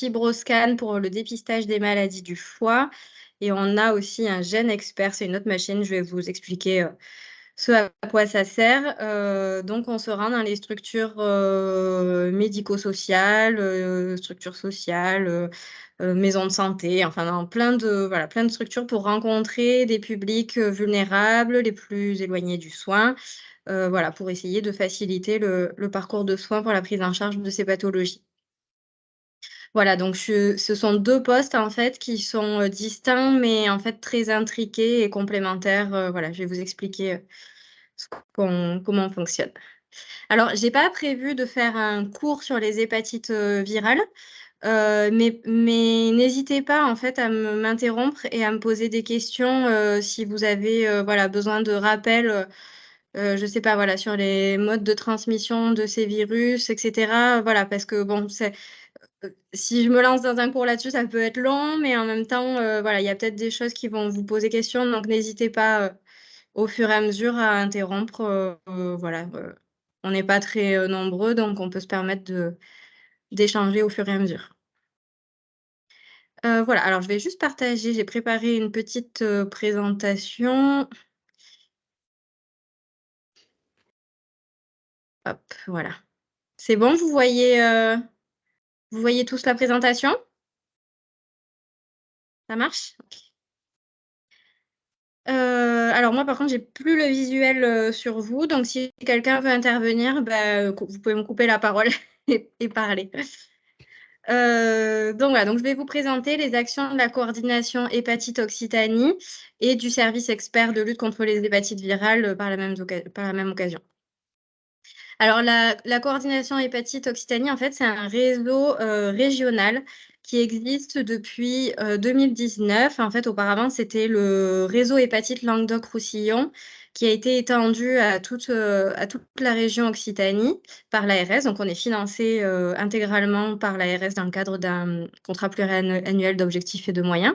FibroScan pour le dépistage des maladies du foie et on a aussi un GèneXpert, c'est une autre machine, je vais vous expliquer, ce à quoi ça sert. Donc on se rend dans les structures, médico-sociales, structures sociales, maisons de santé, enfin dans plein de structures pour rencontrer des publics, vulnérables, les plus éloignés du soin, voilà, pour essayer de faciliter le parcours de soins pour la prise en charge de ces pathologies. Voilà, donc ce sont 2 postes, en fait, qui sont, distincts, mais en fait très intriqués et complémentaires. Voilà, je vais vous expliquer, comment on fonctionne. Alors, j'ai pas prévu de faire un cours sur les hépatites, virales, mais n'hésitez pas, en fait, à m'interrompre et à me poser des questions, si vous avez, voilà, besoin de rappels, je sais pas, voilà, sur les modes de transmission de ces virus et cetera. Voilà, parce que bon, si je me lance dans un cours là-dessus, ça peut être long, mais en même temps, voilà, il y a peut-être des choses qui vont vous poser question, donc n'hésitez pas, au fur et à mesure à interrompre, voilà, on n'est pas très, nombreux, donc on peut se permettre d'échanger au fur et à mesure. Voilà, alors je vais juste partager, j'ai préparé une petite, présentation. Hop, voilà. C'est bon, vous voyez tous la présentation? Ça marche? OK. Alors moi par contre, j'ai plus le visuel, sur vous, donc si quelqu'un veut intervenir, bah, vous pouvez me couper la parole et parler. Donc voilà, donc je vais vous présenter les actions de la coordination hépatite Occitanie et du service expert de lutte contre les hépatites virales, par la même occasion. Alors la coordination hépatite Occitanie, en fait, c'est un réseau, régional qui existe depuis, 2019. En fait, auparavant, c'était le réseau hépatite Languedoc-Roussillon qui a été étendu à toute la région Occitanie par l'ARS. Donc on est financé, intégralement par l'ARS dans le cadre d'un contrat pluriannuel d'objectifs et de moyens.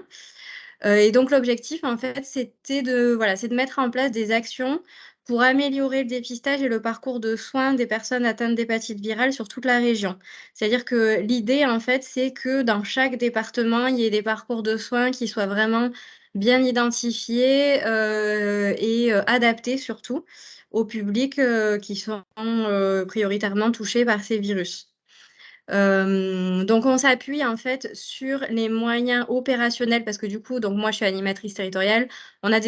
Et donc l'objectif, en fait, c'est de mettre en place des actions pour améliorer le dépistage et le parcours de soins des personnes atteintes d'hépatite virale sur toute la région. C'est-à-dire que l'idée, en fait, c'est que dans chaque département, il y ait des parcours de soins qui soient vraiment bien identifiés, et adaptés surtout aux publics, qui sont, prioritairement touchés par ces virus. Donc on s'appuie en fait sur les moyens opérationnels parce que du coup, donc moi je suis animatrice territoriale. On a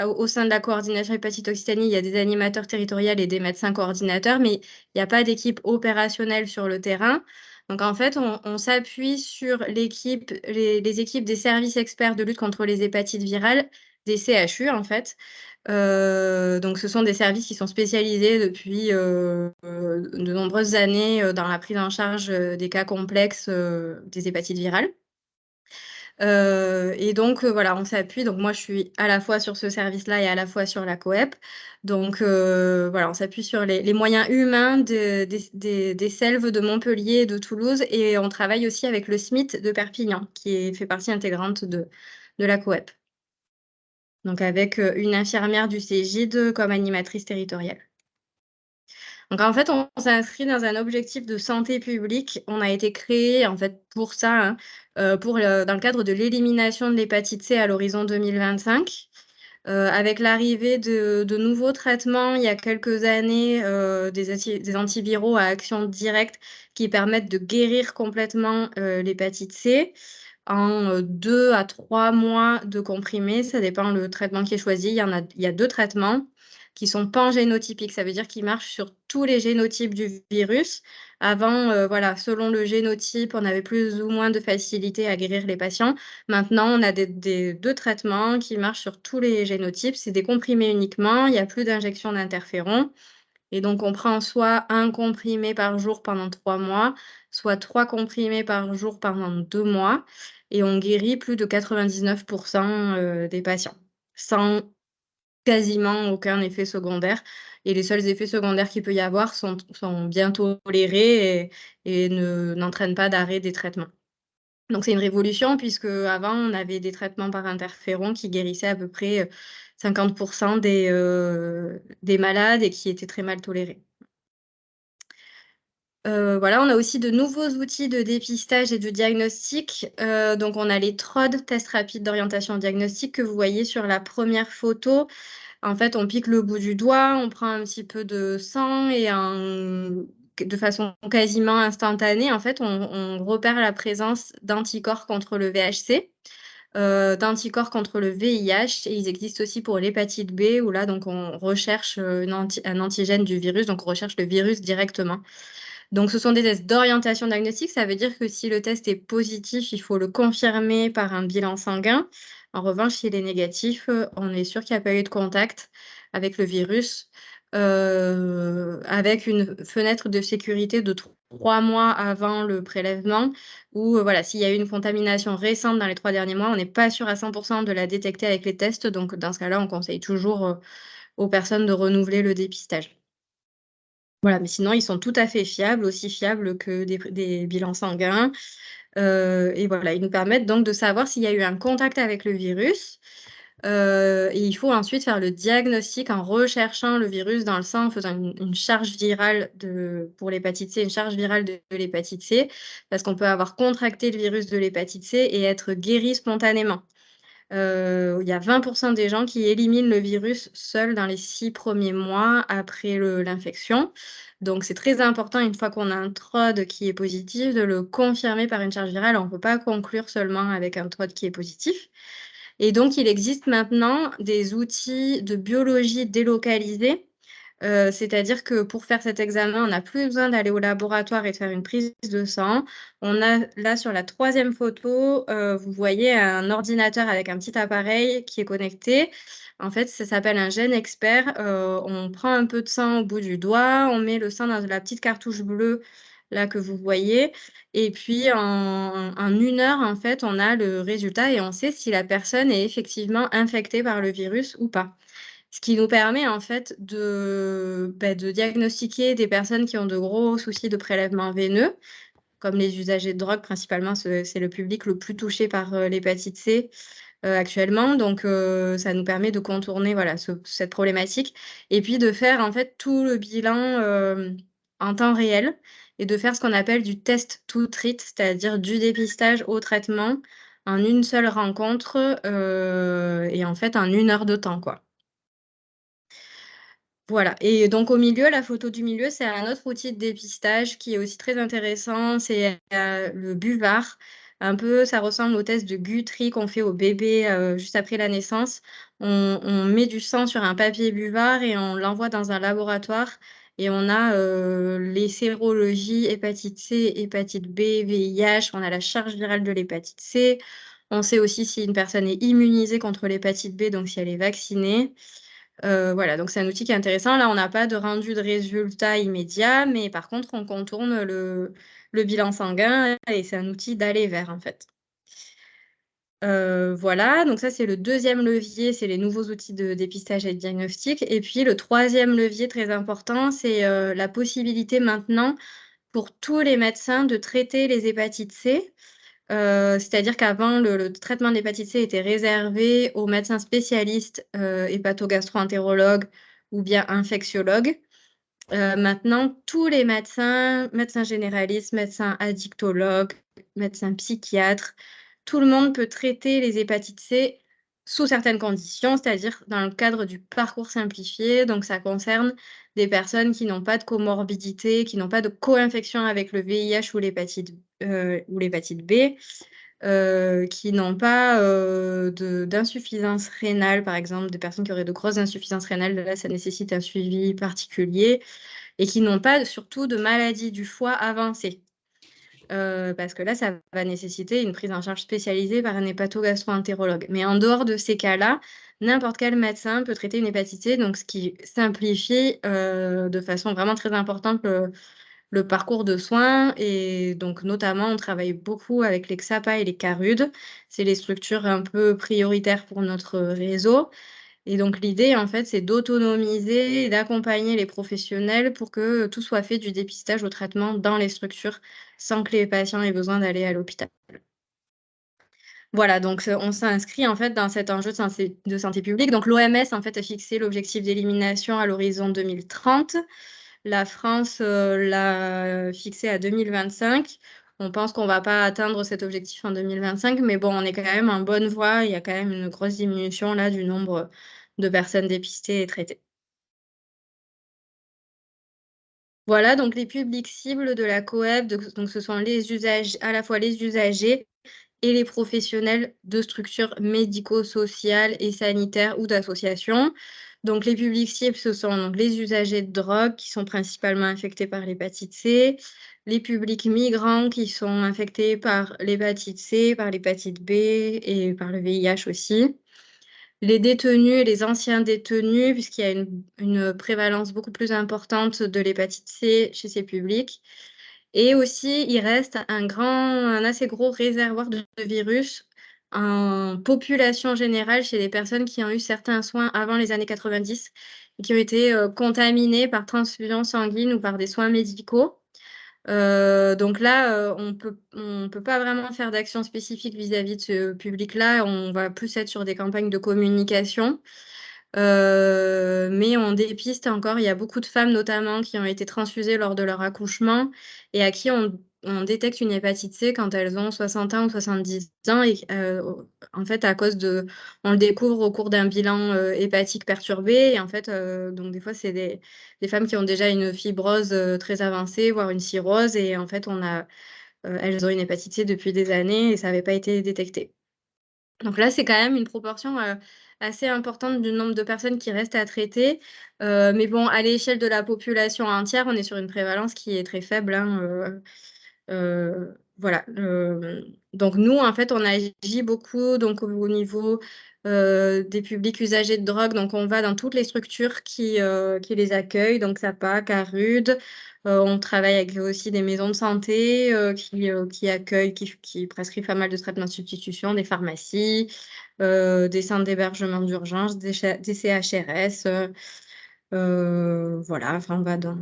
au sein de la coordination hépatite Occitanie, il y a des animateurs territoriaux et des médecins coordinateurs, mais il n'y a pas d'équipe opérationnelle sur le terrain. Donc en fait, on s'appuie sur les équipes des services experts de lutte contre les hépatites virales, des CHU en fait, donc ce sont des services qui sont spécialisés depuis, de nombreuses années, dans la prise en charge, des cas complexes, des hépatites virales. Et donc, voilà, on s'appuie donc moi je suis à la fois sur ce service-là et à la fois sur la coep. Donc, voilà, on s'appuie sur les moyens humains des SELV de Montpellier et de Toulouse et on travaille aussi avec le SMIT de Perpignan qui fait partie intégrante de la coep. Donc avec, une infirmière du Cégide comme animatrice territoriale. Donc en fait, on s'inscrit dans un objectif de santé publique. On a été créé en fait pour ça, hein, dans le cadre de l'élimination de l'hépatite C à l'horizon 2025. Avec l'arrivée de nouveaux traitements il y a quelques années, des antiviraux à action directe qui permettent de guérir complètement, l'hépatite C en, 2 à 3 mois de comprimés, ça dépend le traitement qui est choisi. Il y a 2 traitements qui sont pangénotypiques, ça veut dire qu'ils marchent sur tous les génotypes du virus. Avant, voilà, selon le génotype, on avait plus ou moins de facilité à guérir les patients. Maintenant, on a des 2 traitements qui marchent sur tous les génotypes. C'est des comprimés uniquement, il n'y a plus d'injection d'interférons et donc on prend soit 1 comprimé par jour pendant 3 mois, soit 3 comprimés par jour pendant 2 mois et on guérit plus de 99 des patients, sans quasiment aucun effet secondaire et les seuls effets secondaires qu'il peut y avoir sont bien tolérés et n'entraînent pas d'arrêt des traitements. Donc c'est une révolution puisque avant on avait des traitements par interféron qui guérissaient à peu près, 50 des malades et qui étaient très mal tolérés. Voilà, on a aussi de nouveaux outils de dépistage et de diagnostic. Donc on a les TROD, tests rapides d'orientation diagnostique, que vous voyez sur la première photo. En fait, on pique le bout du doigt, on prend un petit peu de sang et de façon quasiment instantanée, en fait, on repère la présence d'anticorps contre le VHC, d'anticorps contre le VIH, et ils existent aussi pour l'hépatite B, où là, donc, on recherche un antigène du virus, donc on recherche le virus directement. Donc, ce sont des tests d'orientation diagnostique. Ça veut dire que si le test est positif, il faut le confirmer par un bilan sanguin. En revanche, s'il est négatif, on est sûr qu'il n'y a pas eu de contact avec le virus, avec une fenêtre de sécurité de 3 mois avant le prélèvement, ou voilà, s'il y a eu une contamination récente dans les 3 derniers mois, on n'est pas sûr à 100 de la détecter avec les tests. Donc, dans ce cas-là, on conseille toujours aux personnes de renouveler le dépistage. Voilà, mais sinon, ils sont tout à fait fiables, aussi fiables que des bilans sanguins. Et voilà, ils nous permettent donc de savoir s'il y a eu un contact avec le virus. Et il faut ensuite faire le diagnostic en recherchant le virus dans le sang, en faisant une charge virale pour l'hépatite C, une charge virale de l'hépatite C, parce qu'on peut avoir contracté le virus de l'hépatite C et être guéri spontanément. Il y a 20 des gens qui éliminent le virus seuls dans les 6 premiers mois après l'infection. Donc c'est très important, une fois qu'on a un TROD qui est positif, de le confirmer par une charge virale. On ne peut pas conclure seulement avec un TROD qui est positif. Et donc il existe maintenant des outils de biologie délocalisée. C'est-à-dire que pour faire cet examen, on n'a plus besoin d'aller au laboratoire et de faire une prise de sang. On a là sur la 3e photo, vous voyez un ordinateur avec un petit appareil qui est connecté. En fait, ça s'appelle un GèneXpert. On prend un peu de sang au bout du doigt, on met le sang dans la petite cartouche bleue là que vous voyez, et puis en 1 heure, en fait, on a le résultat et on sait si la personne est effectivement infectée par le virus ou pas. Ce qui nous permet en fait de diagnostiquer des personnes qui ont de gros soucis de prélèvement veineux, comme les usagers de drogue principalement. C'est le public le plus touché par l'hépatite C actuellement. Donc ça nous permet de contourner voilà, cette problématique, et puis de faire en fait tout le bilan en temps réel, et de faire ce qu'on appelle du test to treat, c'est-à-dire du dépistage au traitement en une seule rencontre, et en fait en 1 heure de temps, quoi. Voilà, et donc au milieu, la photo du milieu, c'est un autre outil de dépistage qui est aussi très intéressant, c'est le Buvar. Un peu, ça ressemble au test de Guthrie qu'on fait au bébé juste après la naissance. On met du sang sur un papier Buvar et on l'envoie dans un laboratoire, et on a les sérologies hépatite C, hépatite B, VIH, on a la charge virale de l'hépatite C. On sait aussi si une personne est immunisée contre l'hépatite B, donc si elle est vaccinée. Voilà, donc c'est un outil qui est intéressant. Là, on n'a pas de rendu de résultat immédiat, mais par contre, on contourne le bilan sanguin, et c'est un outil d'aller vers, en fait. Voilà, donc ça, c'est le 2e levier, c'est les nouveaux outils de dépistage et de diagnostic. Et puis le 3e levier très important, c'est la possibilité maintenant pour tous les médecins de traiter les hépatites C. C'est-à-dire qu'avant, le traitement de l'hépatite C était réservé aux médecins spécialistes, hépatogastro-entérologues ou bien infectiologues. Maintenant, tous les médecins généralistes, médecins addictologues, médecins psychiatres, tout le monde peut traiter les hépatites C sous certaines conditions, c'est-à-dire dans le cadre du parcours simplifié. Donc ça concerne des personnes qui n'ont pas de comorbidité, qui n'ont pas de co-infection avec le VIH ou l'hépatite B, qui n'ont pas d'insuffisance rénale, par exemple, des personnes qui auraient de grosses insuffisances rénales. Là, ça nécessite un suivi particulier, et qui n'ont pas surtout de maladie du foie avancée. Parce que là, ça va nécessiter une prise en charge spécialisée par un hépatogastro-entérologue. Mais en dehors de ces cas-là, n'importe quel médecin peut traiter une hépatite C, donc ce qui simplifie de façon vraiment très importante le parcours de soins. Et donc notamment, on travaille beaucoup avec les XAPA et les CARUD. C'est les structures un peu prioritaires pour notre réseau. Et donc l'idée, en fait, c'est d'autonomiser et d'accompagner les professionnels pour que tout soit fait, du dépistage au traitement, dans les structures, sans que les patients aient besoin d'aller à l'hôpital. Voilà, donc on s'inscrit en fait dans cet enjeu de santé publique. Donc l'OMS en fait a fixé l'objectif d'élimination à l'horizon 2030. La France, l'a fixé à 2025. On pense qu'on va pas atteindre cet objectif en 2025, mais bon, on est quand même en bonne voie. Il y a quand même une grosse diminution là du nombre de personnes dépistées et traitées. Voilà, donc les publics cibles de la coheb, donc ce sont les usagers, à la fois les usagers et les professionnels de structures médico-sociales et sanitaires ou d'associations. Donc les publics cibles, ce sont donc les usagers de drogue qui sont principalement infectés par l'hépatite C, les publics migrants qui sont infectés par l'hépatite C, par l'hépatite B et par le VIH aussi. Les détenus et les anciens détenus, puisqu'il y a une prévalence beaucoup plus importante de l'hépatite C chez ces publics. Et aussi, il reste un assez gros réservoir de virus en population générale chez les personnes qui ont eu certains soins avant les années 90 et qui ont été contaminées par transfusion sanguine ou par des soins médicaux. Donc là, on peut pas vraiment faire d'action spécifique vis-à-vis de ce public-là. On va plus être sur des campagnes de communication. Mais on dépiste encore. Il y a beaucoup de femmes, notamment, qui ont été transfusées lors de leur accouchement et à qui on détecte une hépatite C quand elles ont 60 ans ou 70 ans et en fait, on le découvre au cours d'un bilan, hépatique perturbé et en fait, donc des fois, c'est des femmes qui ont déjà une fibrose, très avancée, voire une cirrhose et en fait, elles ont une hépatite C depuis des années et ça avait pas été détecté. Donc là, c'est quand même une proportion, assez importante du nombre de personnes qui restent à traiter, mais bon, à l'échelle de la population entière, on est sur une prévalence qui est très faible, hein, voilà, donc nous, en fait, on agit beaucoup donc au niveau, des publics usagers de drogue, donc on va dans toutes les structures qui les accueillent, donc SAPA, CARUD, on travaille avec aussi des maisons de santé, qui accueillent, qui prescrivent pas mal de traitements de substitution, des pharmacies, des centres d'hébergement d'urgence, des CHRS, voilà, enfin, on va dans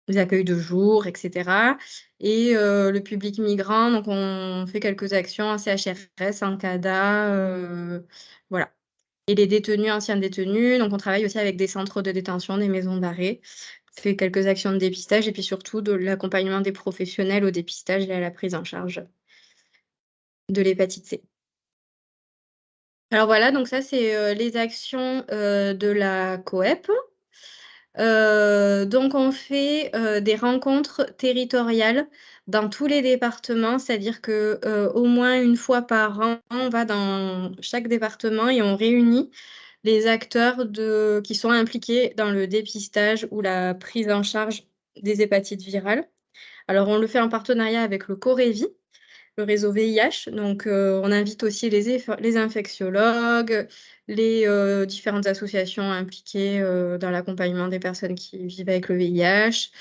les accueils de jour et cetera et le public migrant, donc on fait quelques actions en CHRS, en CADA, voilà et les détenus, anciens détenus, donc on travaille aussi avec des centres de détention, des maisons d'arrêt. On fait quelques actions de dépistage et puis surtout de l'accompagnement des professionnels au dépistage et à la prise en charge de l'hépatite C. Alors voilà, donc ça c'est, les actions, de la cohep. Donc on fait, des rencontres territoriales dans tous les départements, c'est-à-dire que, au moins une fois par an, on va dans chaque département et on réunit les acteurs qui sont impliqués dans le dépistage ou la prise en charge des hépatites virales. Alors on le fait en partenariat avec le Corévi, le réseau VIH. Donc, on invite aussi les infectiologues, les, différentes associations impliquées, dans l'accompagnement des personnes qui vivent avec le VIH,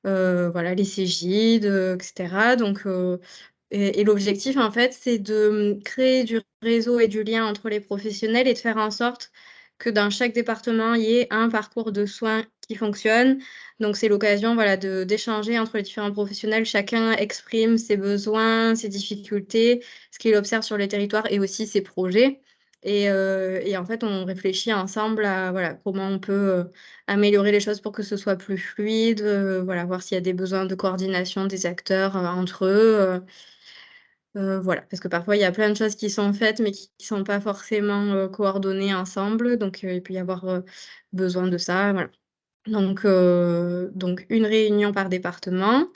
voilà, les Cégide, et cetera. Donc, et l'objectif, en fait, c'est de, créer du réseau et du lien entre les professionnels et de faire en sorte que dans chaque département, il y ait un parcours de soins qui fonctionne. Donc c'est l'occasion, voilà, d'échanger entre les différents professionnels. Chacun exprime ses besoins, ses difficultés, ce qu'il observe sur les territoires et aussi ses projets et en fait, on réfléchit ensemble à, voilà, comment on peut, améliorer les choses pour que ce soit plus fluide, voilà, voir s'il y a des besoins de coordination des acteurs, entre eux, voilà. Parce que parfois, il y a plein de choses qui sont faites, mais qui sont pas forcément, coordonnées ensemble, donc il peut y avoir, besoin de ça, voilà. Donc une réunion par département.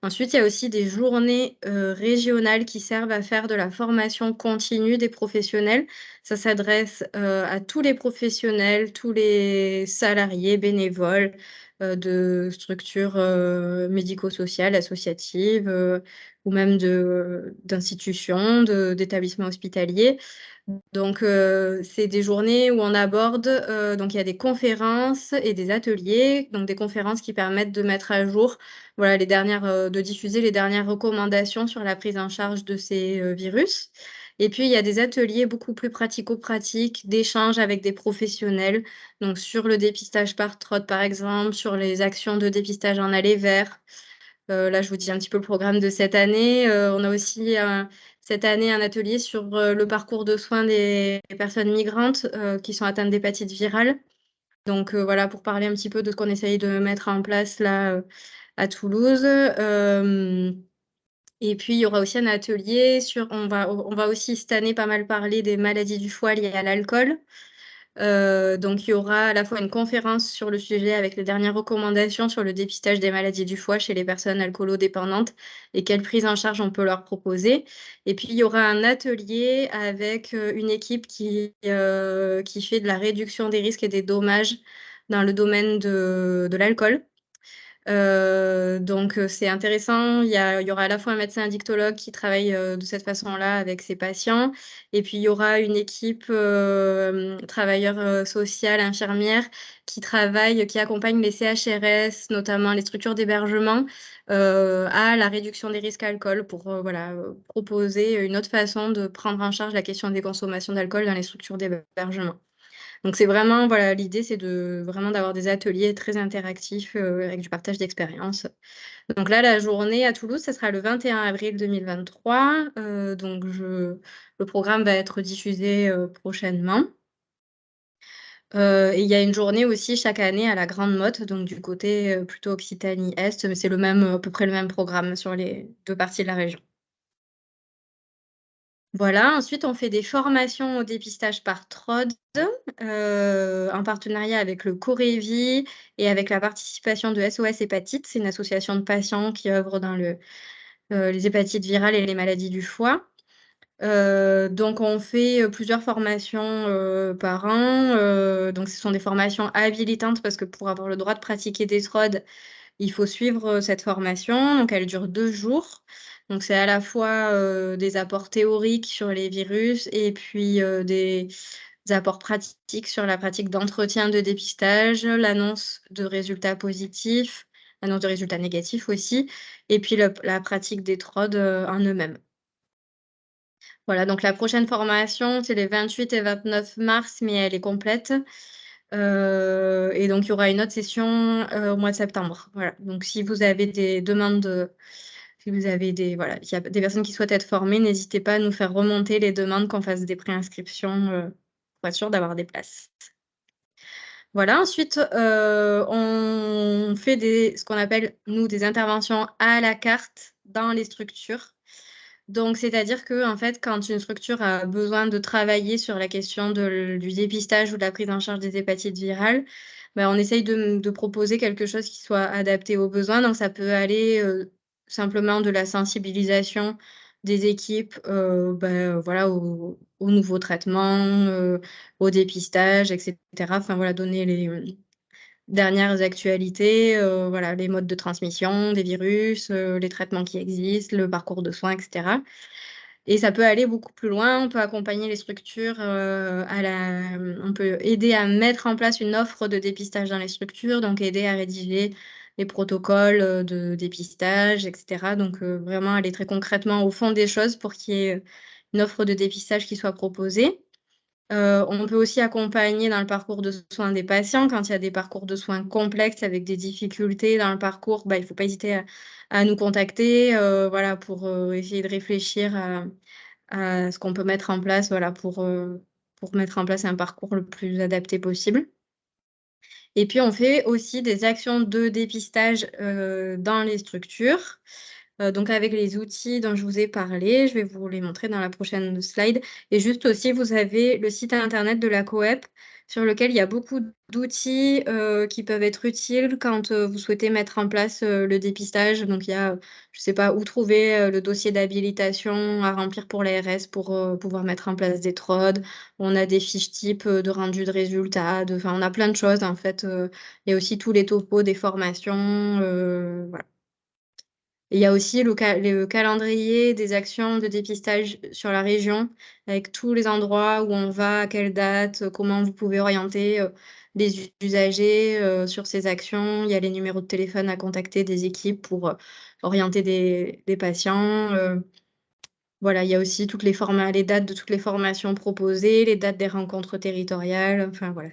Ensuite, il y a aussi des journées, régionales qui servent à faire de la formation continue des professionnels. Ça s'adresse, à tous les professionnels, tous les salariés, bénévoles, de structures, médico-sociales, associatives, ou même d'institutions, d'établissements hospitaliers. Donc, c'est des journées où on aborde, donc il y a des conférences et des ateliers. Donc des conférences qui permettent de mettre à jour, voilà, de diffuser les dernières recommandations sur la prise en charge de ces, virus. Et puis il y a des ateliers beaucoup plus pratico-pratiques, d'échanges avec des professionnels, donc sur le dépistage par TROD, par exemple, sur les actions de dépistage en aller vers. Là, je vous dis un petit peu le programme de cette année. On a aussi, cette année, un atelier sur, le parcours de soins des personnes migrantes, qui sont atteintes d'hépatite virale. Donc voilà, pour parler un petit peu de ce qu'on essaye de mettre en place là, à Toulouse. Et puis il y aura aussi un atelier sur on va aussi cette année pas mal parler des maladies du foie liées à l'alcool. Donc il y aura à la fois une conférence sur le sujet avec les dernières recommandations sur le dépistage des maladies du foie chez les personnes alcoolodépendantes et quelle prise en charge on peut leur proposer. Et puis il y aura un atelier avec, une équipe qui fait de la réduction des risques et des dommages dans le domaine de l'alcool. Donc c'est intéressant. Il y aura à la fois un médecin addictologue qui travaille, de cette façon-là avec ses patients et puis il y aura une équipe, travailleurs, social, infirmières qui accompagne les CHRS, notamment les structures d'hébergement, à la réduction des risques alcool pour, voilà, proposer une autre façon de prendre en charge la question des consommations d'alcool dans les structures d'hébergement. Donc c'est vraiment voilà, l'idée c'est vraiment d'avoir des ateliers très interactifs, avec du partage d'expériences. Donc là, la journée à Toulouse, ça sera le 21 avril 2023, donc le programme va être diffusé, prochainement. Et il y a une journée aussi chaque année à la Grande Motte, donc du côté, plutôt Occitanie-Est, mais c'est le même, à peu près le même programme sur les 2 parties de la région. Voilà, ensuite on fait des formations au dépistage par TROD, en partenariat avec le Corévi et avec la participation de SOS Hépatite. C'est une association de patients qui œuvre dans les hépatites virales et les maladies du foie. Donc on fait, plusieurs formations, par an, donc ce sont des formations habilitantes parce que pour avoir le droit de pratiquer des TROD, il faut suivre, cette formation, donc elle dure 2 jours. Donc c'est à la fois, des apports théoriques sur les virus et puis, des apports pratiques sur la pratique d'entretien de dépistage, l'annonce de résultats positifs, l'annonce de résultats négatifs aussi et puis la pratique des TROD, en eux-mêmes. Voilà, donc la prochaine formation, c'est les 28 et 29 mars, mais elle est complète. Et donc il y aura une autre session, au mois de septembre. Voilà, donc si vous avez des demandes, si vous avez voilà, il y a des personnes qui souhaitent être formées, n'hésitez pas à nous faire remonter les demandes, qu'on fasse des préinscriptions, pour être sûr d'avoir des places. Voilà, ensuite, on fait ce qu'on appelle, nous, des interventions à la carte dans les structures. Donc, c'est-à-dire que en fait, quand une structure a besoin de travailler sur la question du dépistage ou de la prise en charge des hépatites virales, bah, on essaye de proposer quelque chose qui soit adapté aux besoins. Donc ça peut aller, simplement de la sensibilisation des équipes, voilà, aux nouveaux traitements, au dépistage et cetera. Enfin voilà, donner les, dernières actualités, voilà, les modes de transmission des virus, les traitements qui existent, le parcours de soins et cetera. Et ça peut aller beaucoup plus loin. On peut accompagner les structures, on peut aider à mettre en place une offre de dépistage dans les structures, donc aider à rédiger les protocoles, de dépistage et cetera. Donc vraiment aller très concrètement au fond des choses pour qu'il y ait, une offre de dépistage qui soit proposée. On peut aussi accompagner dans le parcours de soins des patients. Quand il y a des parcours de soins complexes avec des difficultés dans le parcours, il ne faut pas hésiter à nous contacter, voilà, pour, essayer de réfléchir à ce qu'on peut mettre en place, voilà, pour mettre en place un parcours le plus adapté possible. Et puis on fait aussi des actions de dépistage, dans les structures. Donc avec les outils dont je vous ai parlé, je vais vous les montrer dans la prochaine slide et juste aussi vous avez le site internet de la Coep sur lequel il y a beaucoup d'outils, qui peuvent être utiles quand, vous souhaitez mettre en place, le dépistage. Donc il y a, je ne sais pas où trouver, le dossier d'habilitation à remplir pour l'ARS pour, pouvoir mettre en place des TROD. On a des fiches types, de rendu de résultats, enfin on a plein de choses en fait, il y a aussi tous les topos des formations, voilà. Et il y a aussi le calendrier des actions de dépistage sur la région, avec tous les endroits où on va, à quelle date, comment vous pouvez orienter, les usagers, sur ces actions. Il y a les numéros de téléphone à contacter des équipes pour, orienter des patients, voilà, il y a aussi les dates de toutes les formations proposées, les dates des rencontres territoriales, enfin voilà,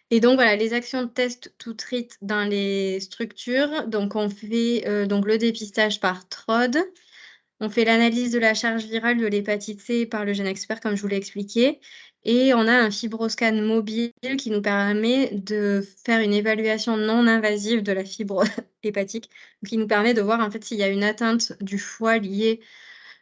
et donc voilà, les actions de test to treat dans les structures. Donc on fait, donc le dépistage par TROD. On fait l'analyse de la charge virale de l'hépatite C par le GeneXpert comme je vous l'ai expliqué Et on a un fibroscan mobile qui nous permet de faire une évaluation non invasive de la fibre hépatique, qui nous permet de voir en fait s'il y a une atteinte du foie liée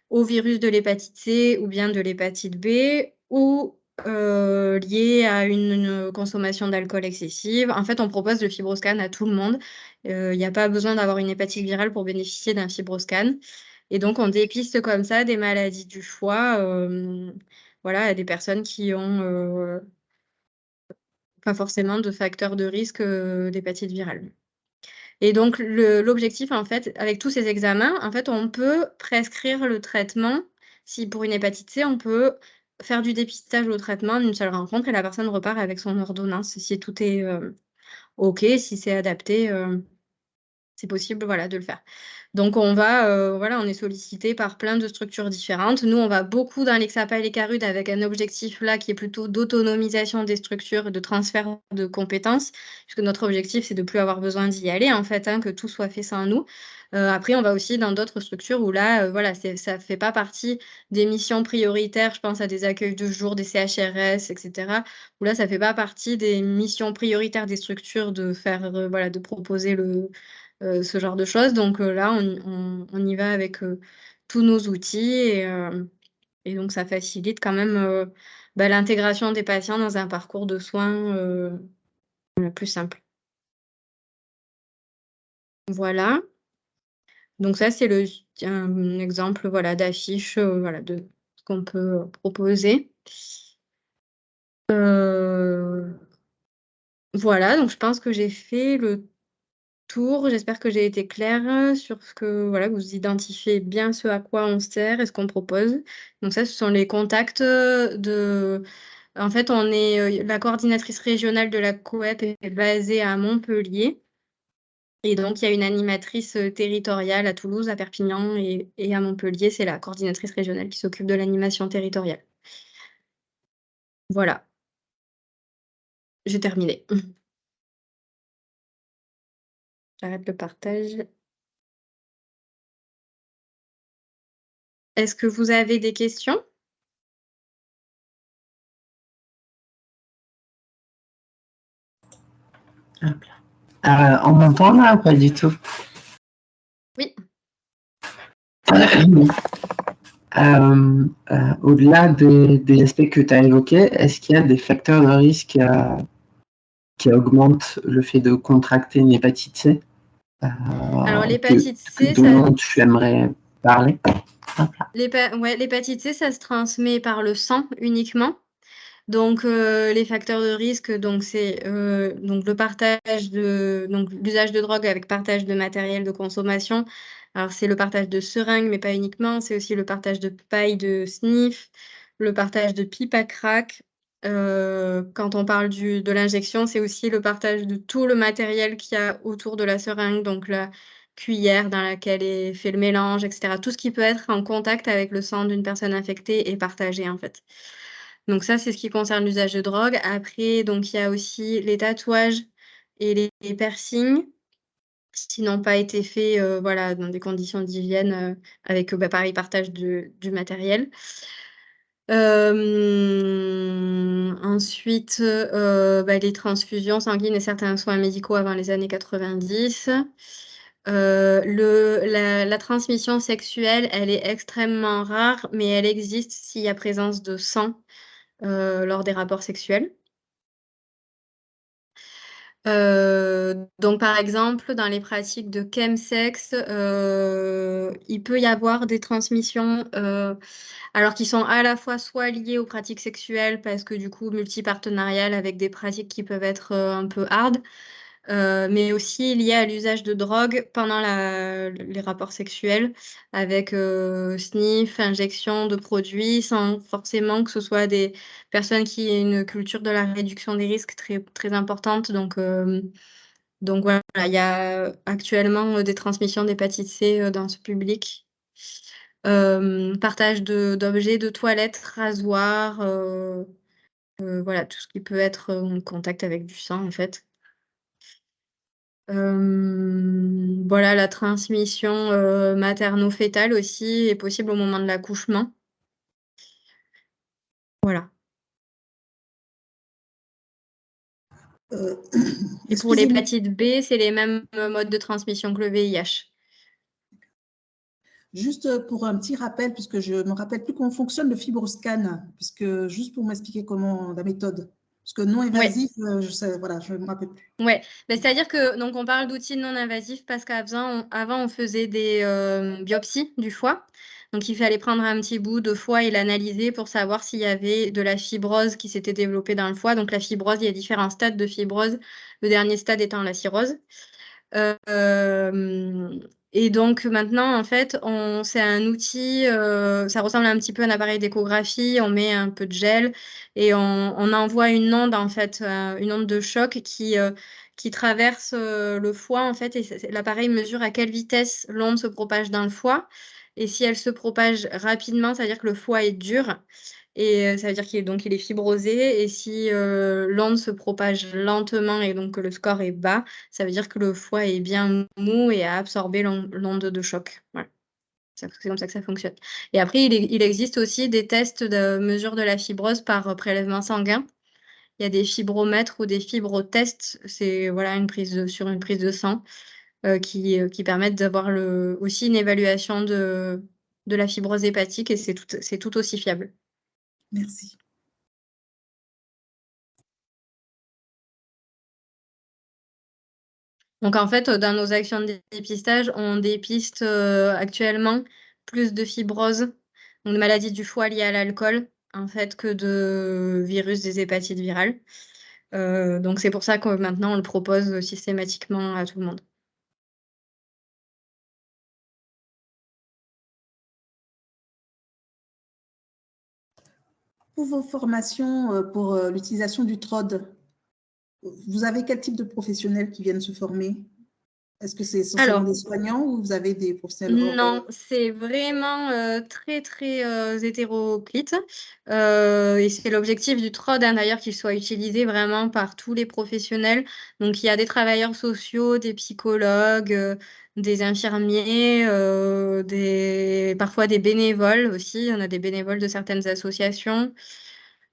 au virus de l'hépatite C ou bien de l'hépatite B ou liée à une consommation d'alcool excessive. En fait, on propose le fibroscan à tout le monde. Il n'y a pas besoin d'avoir une hépatite virale pour bénéficier d'un fibroscan. Et donc, on dépiste comme ça des maladies du foie, voilà, à des personnes qui ont pas forcément de facteurs de risque d'hépatite virale. Et donc, l'objectif, en fait, avec tous ces examens, en fait, on peut prescrire le traitement. Si pour une hépatite C, on peut faire du dépistage au traitement d'une seule rencontre et la personne repart avec son ordonnance. Si tout est OK, si c'est adapté, c'est possible, voilà, de le faire. Donc on va, voilà, on est sollicité par plein de structures différentes. Nous, on va beaucoup dans l'Hexapal et Carude avec un objectif là qui est plutôt d'autonomisation des structures, de transfert de compétences, puisque notre objectif, c'est de plus avoir besoin d'y aller en fait, hein, que tout soit fait sans nous. Après, on va aussi dans d'autres structures où là, voilà, ça fait pas partie des missions prioritaires. Je pense à des accueils de jour, des CHRS, et cetera, où là, ça fait pas partie des missions prioritaires des structures de faire, voilà, de proposer ce genre de choses. Donc là, on y va avec tous nos outils et donc ça facilite quand même l'intégration des patients dans un parcours de soins plus simple. Voilà. Donc ça, c'est un exemple voilà, d'affiche voilà, de ce qu'on peut proposer. Voilà, donc je pense que j'ai fait le tour. J'espère que j'ai été claire sur ce que voilà, vous identifiez bien ce à quoi on sert et ce qu'on propose. Donc ça, ce sont les contacts, de en fait, on est, la coordinatrice régionale de la COEP est basée à Montpellier et donc il y a une animatrice, territoriale à Toulouse, à Perpignan et à Montpellier. C'est la coordinatrice régionale qui s'occupe de l'animation territoriale. Voilà, j'ai terminé. J'arrête le partage. Est-ce que vous avez des questions? Hop là. On m'entend là? Pas du tout. Oui. Au-delà des aspects que tu as évoqués, est-ce qu'il y a des facteurs de risque qui augmentent le fait de contracter une hépatite C Alors l'hépatite C, dont tu aimerais parler? L'hépatite C, ça se transmet par le sang uniquement. Donc les facteurs de risque, donc c'est donc l'usage de drogue avec partage de matériel de consommation. Alors c'est le partage de seringues, mais pas uniquement, c'est aussi le partage de pailles de sniff, le partage de pipes à crack. Quand on parle de l'injection, c'est aussi le partage de tout le matériel qu'il y a autour de la seringue, donc la cuillère dans laquelle est fait le mélange, et cetera. Tout ce qui peut être en contact avec le sang d'une personne infectée est partagé, en fait. Donc ça, c'est ce qui concerne l'usage de drogue. Après, donc il y a aussi les tatouages et les piercings qui n'ont pas été faits, voilà, dans des conditions d'hygiène, avec, pareil, partage du matériel. Ensuite, les transfusions sanguines et certains soins médicaux avant les années 90. La transmission sexuelle, elle est extrêmement rare, mais elle existe s'il y a présence de sang, lors des rapports sexuels. Donc par exemple, dans les pratiques de chemsex, il peut y avoir des transmissions, alors qui sont à la fois soit liées aux pratiques sexuelles parce que du coup multipartenariales avec des pratiques qui peuvent être, un peu hard, mais aussi liées à l'usage de drogue pendant les rapports sexuels avec, sniff, injection de produits, sans forcément que ce soit des personnes qui aient une culture de la réduction des risques très, très importante. Donc voilà, il y a actuellement, des transmissions d'hépatite C, dans ce public. Partage d'objets de toilette, rasoirs, voilà, tout ce qui peut être, en contact avec du sang, en fait. Voilà, la transmission, materno-fétale aussi est possible au moment de l'accouchement. Voilà. Euh, Et pour excusez-moi. l'hépatite B, c'est les mêmes modes de transmission que le VIH. Juste pour un petit rappel, puisque je ne me rappelle plus comment fonctionne le FibroScan, puisque juste pour m'expliquer comment la méthode. Parce que non Ouais. évasif, voilà, je ne me rappelle plus. Ouais, c'est-à-dire que donc on parle d'outils non invasifs parce qu'avant on faisait des biopsies du foie. Donc il fallait prendre un petit bout de foie et l'analyser pour savoir s'il y avait de la fibrose qui s'était développée dans le foie. Donc la fibrose, il y a différents stades de fibrose. Le dernier stade étant la cirrhose. Et donc maintenant, en fait, c'est un outil, ça ressemble un petit peu à un appareil d'échographie, on met un peu de gel et on envoie une onde, en fait, une onde de choc qui traverse le foie, en fait, et l'appareil mesure à quelle vitesse l'onde se propage dans le foie. Et si elle se propage rapidement, ça veut dire que le foie est dur. Et ça veut dire qu'il est fibrosé. Et si l'onde se propage lentement et donc que le score est bas, ça veut dire que le foie est bien mou et a absorbé l'onde de choc. Voilà. C'est comme ça que ça fonctionne. Et après, il existe aussi des tests de mesure de la fibrose par prélèvement sanguin. Il y a des fibromètres ou des fibrotests. C'est voilà, sur une prise de sang qui permettent d'avoir aussi une évaluation de la fibrose hépatique et c'est tout aussi fiable. Merci. Donc en fait, dans nos actions de dépistage, on dépiste actuellement plus de fibrose, donc de maladies du foie liées à l'alcool, en fait, que de virus des hépatites virales. Donc c'est pour ça que maintenant on le propose systématiquement à tout le monde. Pour vos formations, pour l'utilisation du TROD, vous avez quel type de professionnels qui viennent se former? Est-ce que c'est essentiellement Alors, des soignants ou vous avez des professionnels non, c'est vraiment très, très hétéroclite. Et c'est l'objectif du TROD, hein, d'ailleurs, qu'il soit utilisé vraiment par tous les professionnels. Donc, il y a des travailleurs sociaux, des psychologues, des infirmiers, parfois des bénévoles aussi. On a des bénévoles de certaines associations.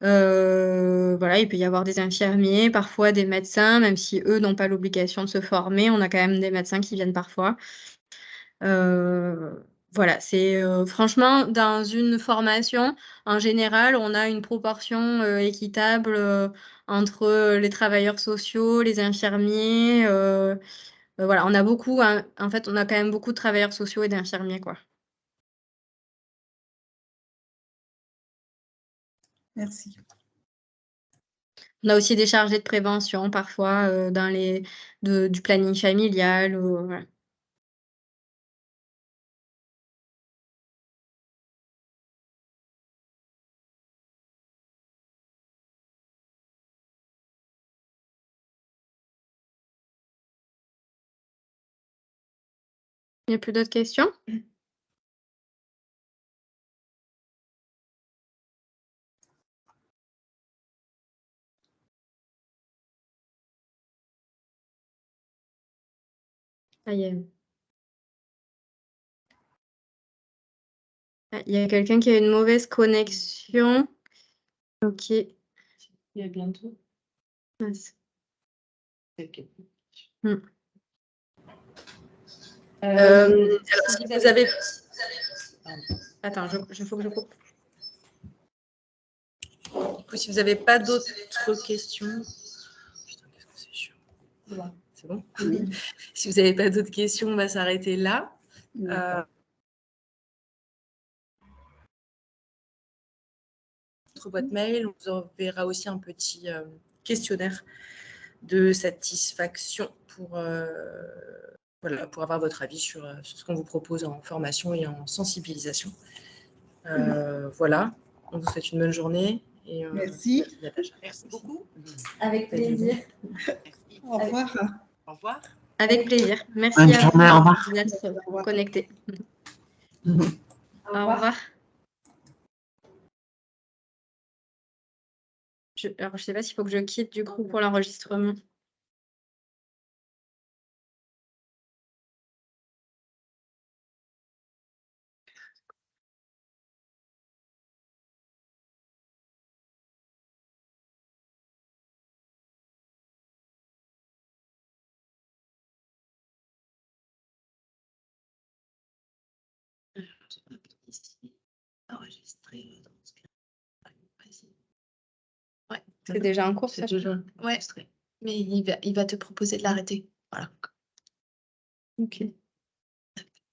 Voilà, il peut y avoir des infirmiers, parfois des médecins, même si eux n'ont pas l'obligation de se former. On a quand même des médecins qui viennent parfois. Voilà, c'est franchement, dans une formation, en général, on a une proportion équitable entre les travailleurs sociaux, les infirmiers. Voilà, on a beaucoup, hein, en fait, on a quand même beaucoup de travailleurs sociaux et d'infirmiers, quoi. Merci. On a aussi des chargés de prévention parfois du planning familial. Voilà. Il n'y a plus d'autres questions? Ah, il y a quelqu'un qui a une mauvaise connexion. Ok. Et à bientôt. Mince. Ok. Alors, si vous avez... Attends, il faut que je coupe. Du coup, si vous n'avez pas d'autres questions... Putain, qu'est-ce que c'est chiant. C'est bon? Oui. Si vous n'avez pas d'autres questions, on va s'arrêter là. Notre boîte mail, on vous enverra aussi un petit questionnaire de satisfaction pour, voilà, pour avoir votre avis sur ce qu'on vous propose en formation et en sensibilisation. Voilà, on vous souhaite une bonne journée. Et, merci. Merci beaucoup. Avec plaisir. Au revoir. Au revoir. Avec plaisir. Merci Bonne à journée, au revoir. vous d'être connectés. Au revoir. Alors, je ne sais pas s'il faut que je quitte du coup pour l'enregistrement. Enregistrer. Ouais, C'est déjà en cours, C'est ça, je déjà ouais. Mais il va te proposer de l'arrêter. Voilà. Ok.